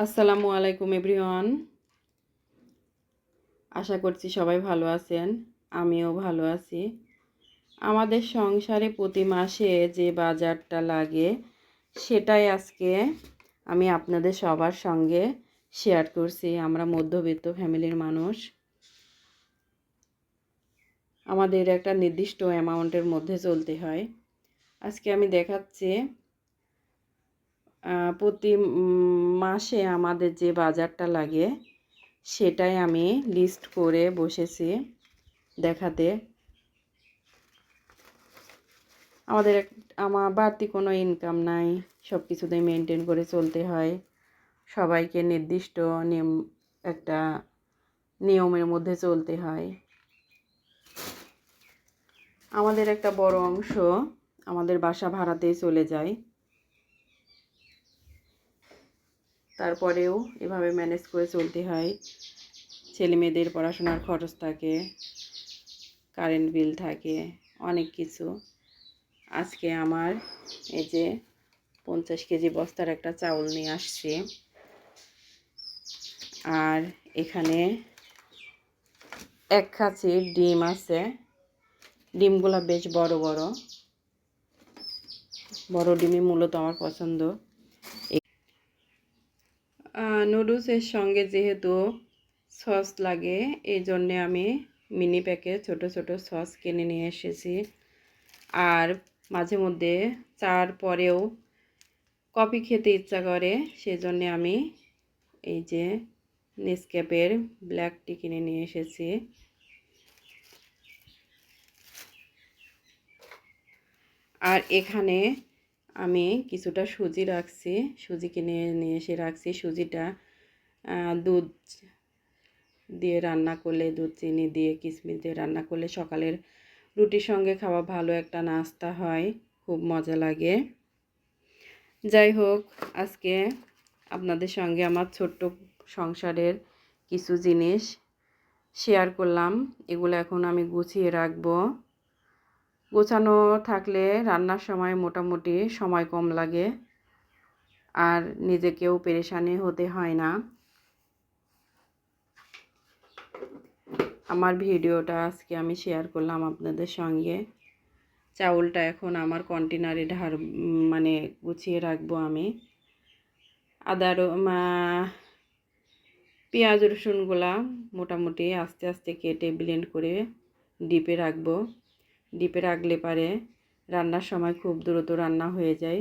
আসসালামু আলাইকুম এভরিওয়ান। আশা করছি সবাই ভালো আছেন, আমিও ভালো আছি। আমাদের সংসারে প্রতি মাসে যে বাজারটা লাগে সেটাই আজকে আমি আপনাদের সবার সঙ্গে শেয়ার করছি। আমরা মধ্যবিত্ত ফ্যামিলির মানুষ, আমাদের একটা নির্দিষ্ট অ্যামাউন্টের মধ্যে চলতে হয়। আজকে আমি দেখাচ্ছি প্রতি মাসে আমাদের যে বাজারটা লাগে সেটাই আমি লিস্ট করে বসেছি দেখাতে। আমার বাড়তি কোনো ইনকাম নাই, সব কিছুতেই মেনটেন করে চলতে হয়। সবাইকে নির্দিষ্ট একটা নিয়মের মধ্যে চলতে হয়। আমাদের একটা বড় অংশ আমাদের বাসা ভাড়াতেই চলে যায়, তারপরেও এভাবে ম্যানেজ করে চলতে হয়। ছেলে মেয়েদের পড়াশোনার খরচ থাকে, কারেন্ট বিল থাকে, অনেক কিছু। আজকে আমার এই যে 50 কেজি বস্তার একটা চাউল নিয়ে আসছি, আর এখানে 1 কাঁচি ডিম আছে। ডিমগুলো বেশ বড় বড় বড় ডিমই মূলত আমার পছন্দ। নুডলসের সঙ্গে যেহেতু সস লাগে, এই জন্যে আমি মিনি প্যাকেট ছোট ছোট সস কিনে নিয়ে এসেছি। আর মাঝে মধ্যে চার পরেও কফি খেতে ইচ্ছা করে, সেজন্যে আমি এই যে নেসক্যাফের ব্ল্যাক টি কিনে নিয়ে এসেছি। আর এখানে আমি কিছুটা সুজি রাখছি, সুজি কিনে নিয়ে এসে রাখছি। সুজিটা দুধ দিয়ে রান্না করলে, দুধ চিনি দিয়ে কিশমিশ দিয়ে রান্না করলে সকালের রুটির সঙ্গে খাওয়া ভালো একটা নাস্তা হয়, খুব মজা লাগে। যাই হোক, আজকে আপনাদের সঙ্গে আমার ছোট্ট সংসারের কিছু জিনিস শেয়ার করলাম। এগুলো এখন আমি গুছিয়ে রাখবো। গোছানো থাকলে রান্নার সময় মোটামুটি সময় কম লাগে, আর নিজেকেও পেরেশানি হতে হয় না। আমার ভিডিওটা আজকে আমি শেয়ার করলাম আপনাদের সঙ্গে। চাউলটা এখন আমার কন্টেনারে মানে গুছিয়ে রাখবো আমি। পেঁয়াজ রসুনগুলা মোটামুটি আস্তে আস্তে কেটে ব্লেন্ড করে ডিপে রাখবো। ডিপে রাখলে পারে রান্নার সময় খুব দ্রুত রান্না হয়ে যায়।